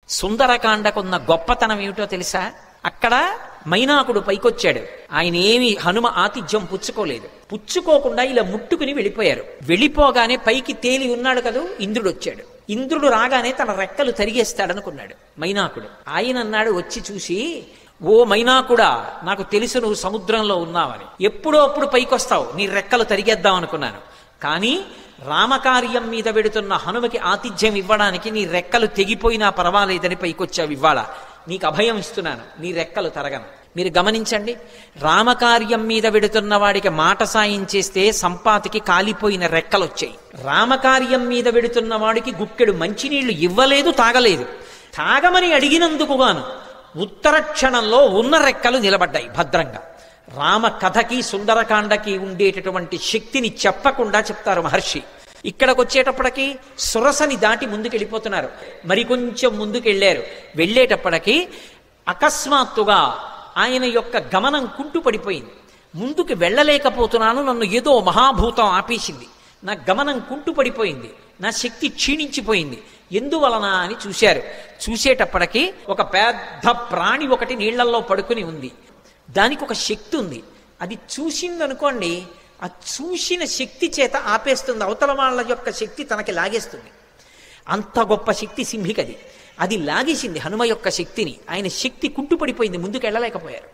సుందరకాండకున్న గొప్పతనం ఏమిటో తెలుసా? అక్కడ మైనాకుడు పైకొచ్చాడు. ఆయన ఏమి హనుమ ఆతిథ్యం పుచ్చుకోకుండా ఇలా ముట్టుకుని వెళ్ళిపోయారు. వెళ్ళిపోగానే పైకి తేలి ఉన్నాడు కదూ, ఇంద్రుడు వచ్చాడు. ఇంద్రుడు రాగానే తన రెక్కలు తరిగేస్తాడనుకున్నాడు మైనాకుడు. ఆయన అన్నాడు వచ్చి చూసి, ఓ మైనాకుడా, నాకు తెలుసు నువ్వు సముద్రంలో ఉన్నావని. ఎప్పుడో అప్పుడు పైకొస్తావు, నీ రెక్కలు తరిగేద్దాం అనుకున్నాను. కానీ రామకార్యం మీద వెడుతున్న హనుమకి ఆతిథ్యం ఇవ్వడానికి నీ రెక్కలు తెగిపోయినా పర్వాలేదని పైకొచ్చావు. ఇవ్వాల నీకు అభయం ఇస్తున్నాను, నీ రెక్కలు తరగను. మీరు గమనించండి, రామకార్యం మీద వెడుతున్న వాడికి మాట సాయం చేస్తే సంపాతికి కాలిపోయిన రెక్కలు వచ్చాయి. రామకార్యం మీద వెడుతున్న వాడికి గుక్కెడు మంచినీళ్లు ఇవ్వలేదు, తాగలేదు. తాగమని అడిగినందుకు గాను ఉత్తర క్షణంలో ఉన్న రెక్కలు నిలబడ్డాయి భద్రంగా. రామ కథకి సుందరకాండకి ఉండేటటువంటి శక్తిని చెప్పకుండా చెప్తారు మహర్షి. ఇక్కడికి వచ్చేటప్పటికి సురసని దాటి ముందుకెళ్ళిపోతున్నారు. మరికొంచెం ముందుకెళ్ళారు. వెళ్ళేటప్పటికి అకస్మాత్తుగా ఆయన యొక్క గమనం కుంటుపడిపోయింది. ముందుకు వెళ్ళలేకపోతున్నాను, నన్ను ఏదో మహాభూతం ఆపేసింది, నా గమనం కుంటుపడిపోయింది, నా శక్తి క్షీణించిపోయింది. ఎందువలన అని చూశారు. చూసేటప్పటికి ఒక పెద్ద ప్రాణి ఒకటి నీళ్లల్లో పడుకుని ఉంది. దానికి ఒక శక్తి ఉంది. అది చూసిందనుకోండి, ఆ చూసిన శక్తి చేత ఆపేస్తుంది, అవతల వాళ్ళ యొక్క శక్తి తనకి లాగేస్తుంది. అంత గొప్ప శక్తి సింహికది. అది లాగేసింది హనుమ యొక్క శక్తిని. ఆయన శక్తి కుంటుపడిపోయింది, ముందుకు వెళ్ళలేకపోయారు.